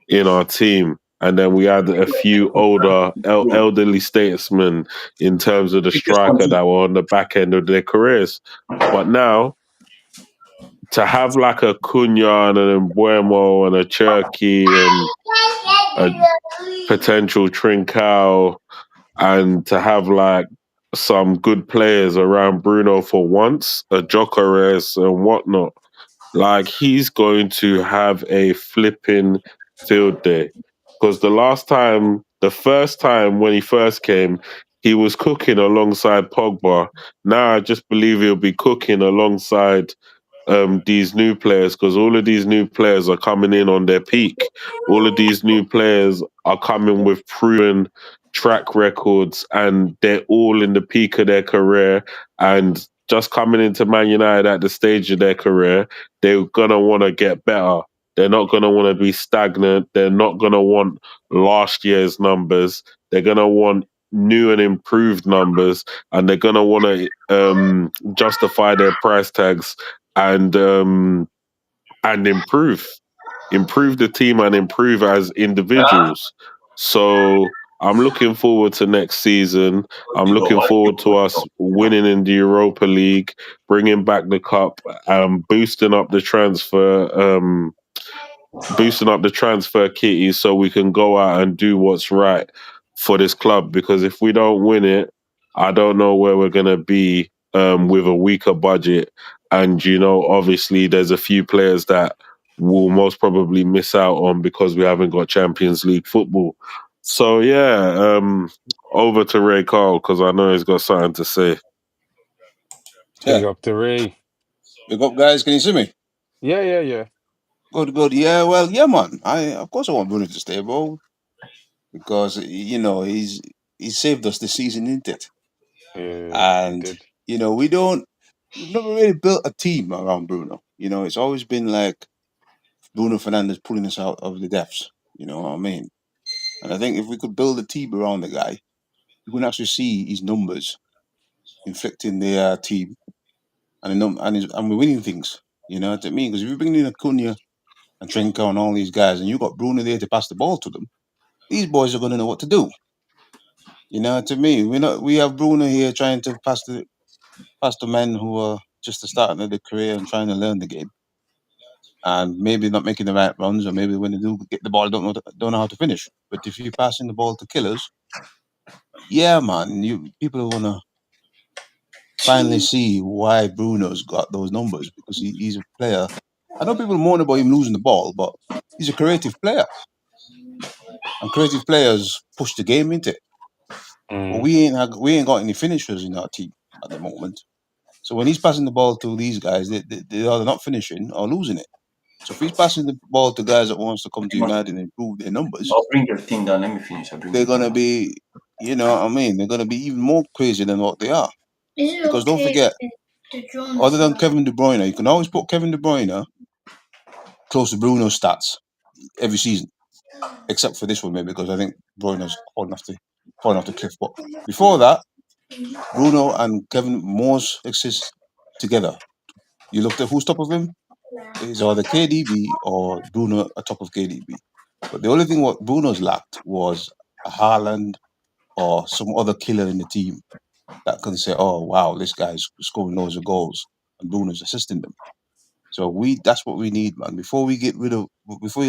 in our team. And then we had a few older, elderly statesmen in terms of the striker that were on the back end of their careers. But now, to have like a Cunha and an Mbuemo and a Cherky and a potential Trincao, and to have like some good players around Bruno for once, a Jokeres and whatnot, like he's going to have a flipping field day. Because the first time when he first came, he was cooking alongside Pogba. Now I just believe he'll be cooking alongside these new players, because all of these new players are coming in on their peak. All of these new players are coming with proven track records, and they're all in the peak of their career. And just coming into Man United at the stage of their career, they're gonna want to get better. They're not gonna want to be stagnant. They're not gonna want last year's numbers. They're gonna want new and improved numbers, and they're gonna want to justify their price tags and improve the team and improve as individuals. So I'm looking forward to next season. I'm looking forward to us winning in the Europa League, bringing back the cup, boosting up the transfer kitty so we can go out and do what's right for this club. Because if we don't win it, I don't know where we're gonna be with a weaker budget. And obviously, there's a few players that will most probably miss out on because we haven't got Champions League football. So yeah, over to Ray Carl because I know he's got something to say. Big Yeah. up to Ray. Big up, guys. Can you see me? Yeah. Good, good. Yeah, well, yeah, man. Of course I want Bruno to stay, bro, because he's saved us this season, isn't it? Yeah, he And did. we've never really built a team around Bruno. It's always been like Bruno Fernandes pulling us out of the depths. You know what I mean? And I think if we could build a team around the guy, we can actually see his numbers inflicting the team, and we're winning things. You know what I mean? Because if you bring in Acuna and Trinko and all these guys, and you got Bruno there to pass the ball to them, these boys are going to know what to do. You know what I mean? We have Bruno here trying to pass the men who are just starting of their career and trying to learn the game, and maybe not making the right runs, or maybe when they do get the ball, don't know how to finish. But if you're passing the ball to killers, yeah, man, people are gonna finally see why Bruno's got those numbers, because he's a player. I know people moan about him losing the ball, but he's a creative player, and creative players push the game into it. But Mm. we ain't got any finishers in our team at the moment. So when he's passing the ball to these guys, they either not finishing or losing it. So if he's passing the ball to guys that wants to come to United and improve their numbers, I'll bring your thing down. Let me finish. I'll bring they're it gonna down. be, they're gonna be even more crazy than what they are. Because don't forget, other than Kevin De Bruyne, you can always put Kevin De Bruyne close to Bruno's stats every season, except for this one maybe, because I think Bruyne's falling off the cliff. But before that, Bruno and Kevin Moore's exist together. You looked at who's top of him, is either KDB or Bruno atop of KDB. But the only thing what Bruno's lacked was a Haaland or some other killer in the team that can say, "Oh wow, this guy's scoring loads of goals," and Bruno's assisting them. So that's what we need, man. Before he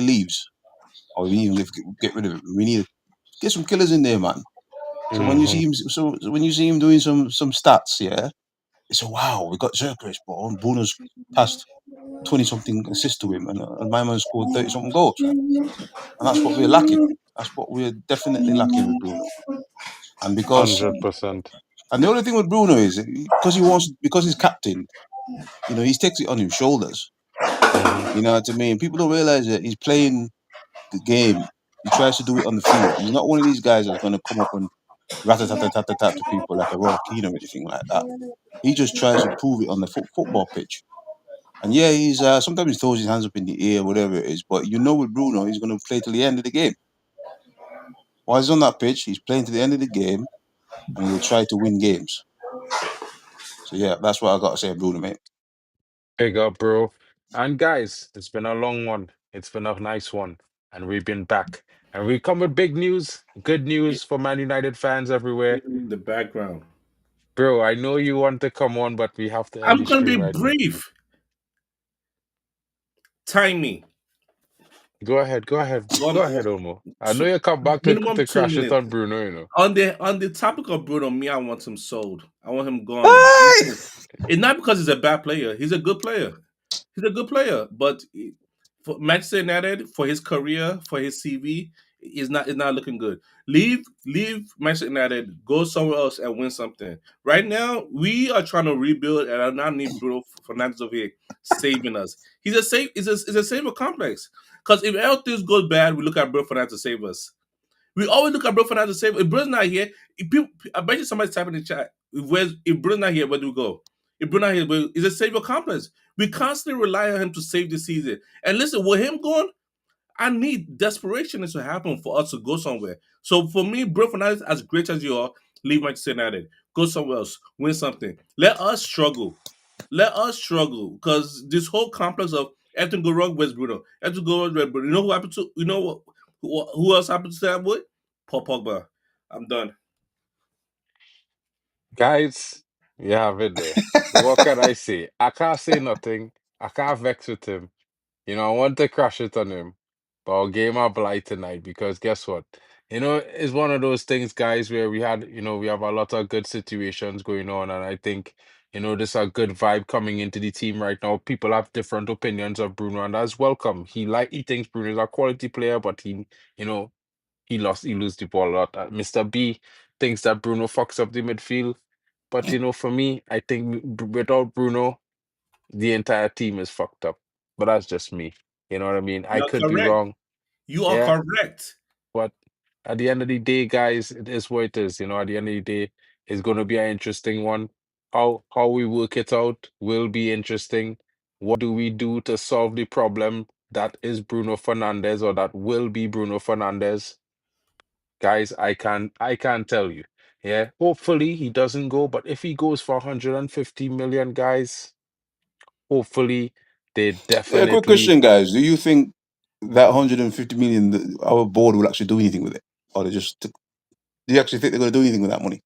leaves, or even if get rid of him, we need to get some killers in there, man. So when you Hmm. see him, when you see him doing some stats, yeah, it's a wow. We got Zerkris, bro, and Bruno's passed 20 something assists to him, and my man scored 30 something goals, and that's what we're lacking. That's what we're definitely lacking with Bruno. And because 100%. and the only thing with Bruno is because he's captain, he takes it on his shoulders. Hmm. You know what I mean? People don't realize that he's playing the game. He tries to do it on the field. He's not one of these guys that's going to come up and rat-a-tat-tat-tat to people like a Roy Keane or anything like that. He just tries to prove it on the football pitch. And yeah, he's sometimes he throws his hands up in the air, whatever it is. But with Bruno, he's going to play till the end of the game. While he's on that pitch, he's playing to the end of the game, and he will try to win games. So yeah, that's what I got to say, Bruno, mate. Big up, bro. And guys, it's been a long one. It's been a nice one. And we've been back. And we come with big news, good news for Man United fans everywhere. In the background. Bro, I know you want to come on, but we have to end I'm the gonna be stream right now. brief. Time me. Go ahead, go ahead, go One, ahead, Omo. I know you come back minimum to two crash it minutes. on Bruno, you know. On the topic of Bruno, me, I want him sold. I want him gone. Hey! It's not because he's a bad player. He's a good player. He's a good player, but for Manchester United, for his career, for his CV, is not looking good. Leave Manchester United, go somewhere else and win something. Right now, we are trying to rebuild, and I now need Bruno Fernandes over here saving us. He's a save. It's a saver complex. Because if everything goes bad, we look at Bruno Fernandes to save us. We always look at Bruno Fernandes to save. If Bruno's not here, I bet you somebody's typing in the chat. If Bruno's not here, where do we go? If Bruno not here, it's a savior complex. We constantly rely on him to save the season. And listen, with him going, I need desperation to happen for us to go somewhere. So for me, Bruno Fernandes, as great as you are, leave Manchester United. Go somewhere else. Win something. Let us struggle. Let us struggle. Because this whole complex of everything go wrong, where's Bruno? Everything go wrong, where's Bruno? You know who happened to? You know what? Who else happened to that with? Paul Pogba. I'm done. Guys, you have it there. What can I say? I can't say nothing. I can't vex with him. I want to crash it on him, but I'll game our blight tonight because guess what? It's one of those things, guys, where we have a lot of good situations going on, and I think, there's a good vibe coming into the team right now. People have different opinions of Bruno, and that's welcome. He thinks Bruno is a quality player, but you know, he lose the ball a lot. Mr. B thinks that Bruno fucks up the midfield, but for me, I think without Bruno the entire team is fucked up. But that's just me. You know what I mean? I You're could be correct. wrong. You are Yeah. correct. But at the end of the day, guys, it is what it is. At the end of the day, it's gonna be an interesting one. How we work it out will be interesting. What do we do to solve the problem that is Bruno Fernandes or that will be Bruno Fernandes? Guys, I can't tell you. Yeah. Hopefully he doesn't go, but if he goes for 150 million, guys, hopefully they Yeah, quick definitely. question, guys. Do you think that 150 million, our board will actually do anything with it, or do you actually think they're going to do anything with that money?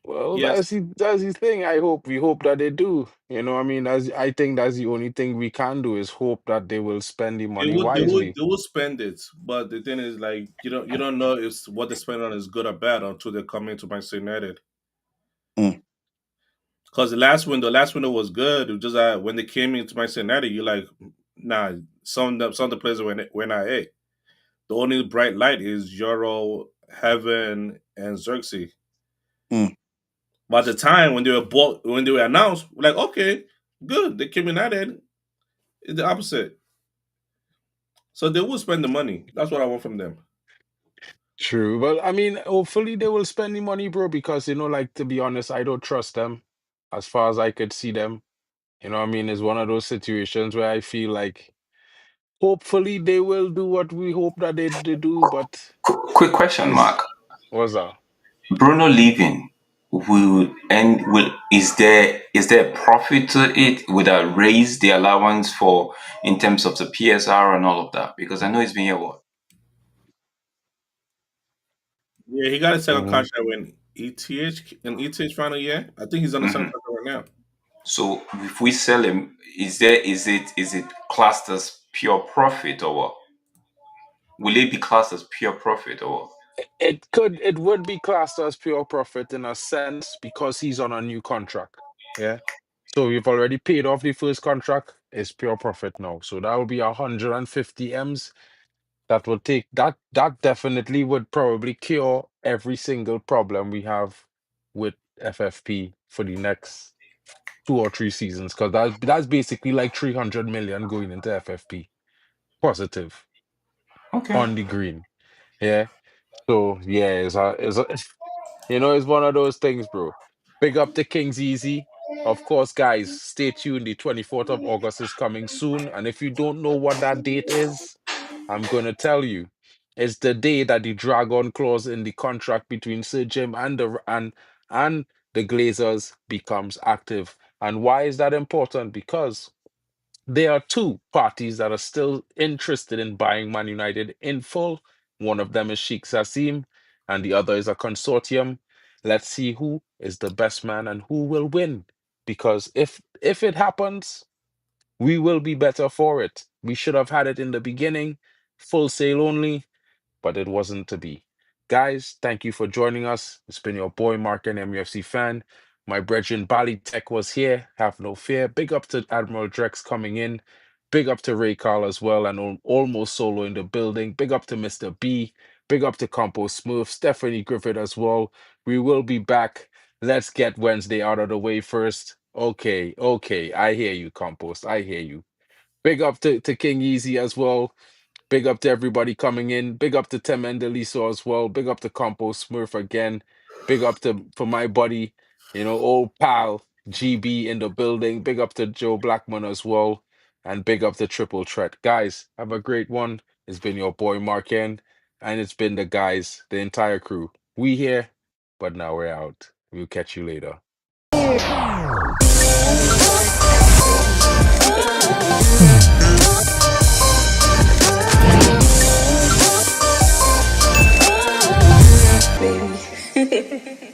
Well, Yes. that's the thing. We hope that they do. I mean, as I think that's the only thing we can do is hope that they will spend the They money would, they would, wisely. they would spend it, but the thing is, like, you don't know if what they spend on is good or bad until they come into Manchester United. Mm. Because the last window was good. It was just when they came into Manchester United, you're like, nah. Some of the players were not it. The only bright light is Euro, Heaven, and Xerxes. Mm. By the time when they were announced, we're like, okay, good. They came United. It's the opposite. So they will spend the money. That's what I want from them. True. Well, I mean, hopefully they will spend the money, bro, because like to be honest, I don't trust them as far as I could see them. I mean, it's one of those situations where I feel like hopefully they will do what we hope that they do, but Quick question, is Mark. what's that? Bruno leaving will is there a profit to it? Would that raise the allowance for in terms of the PSR and all of that? Because I know it's been here what? Yeah, he got a second Mhm. contract when ETH final year. I think he's on the second Mhm. contract right now. So if we sell him, is it classed as pure profit or what? Will it be classed as pure profit or what? It would be classed as pure profit in a sense because he's on a new contract. Yeah. So we've already paid off the first contract. It's pure profit now. So that will be 150 M's. That will take that definitely would probably cure every single problem we have with FFP for the next 2 or 3 seasons. Because that's basically like 300 million going into FFP. Positive Okay. on the green. Yeah. So yeah, it's one of those things, bro. Big up to Kings Easy. Of course, guys, stay tuned. The 24th of August is coming soon. And if you don't know what that date is, I'm gonna tell you. It's the day that the dragon clause in the contract between Sir Jim and the Glazers becomes active. And why is that important? Because there are two parties that are still interested in buying Man United in full. One of them is Sheikh Sassim, and the other is a consortium. Let's see who is the best man and who will win. Because if it happens, we will be better for it. We should have had it in the beginning, full sale only, but it wasn't to be. Guys, thank you for joining us. It's been your boy Mark and MUFC fan. My brethren Bali Tech was here. Have no fear. Big up to Admiral Drex coming in. Big up to Ray Carl as well and almost solo in the building. Big up to Mr. B. Big up to Compo Smooth. Stephanie Griffith as well. We will be back. Let's get Wednesday out of the way first. Okay. I hear you, Compost. I hear you. Big up to King Easy as well. Big up to everybody coming in. Big up to Tem Endeliso as well. Big up to Compost Smurf again. Big up to for my buddy, old pal GB in the building. Big up to Joe Blackman as well. And big up to Triple Threat. Guys, have a great one. It's been your boy Mark N. And it's been the guys, the entire crew. We here, but now we're out. We'll catch you later. Baby.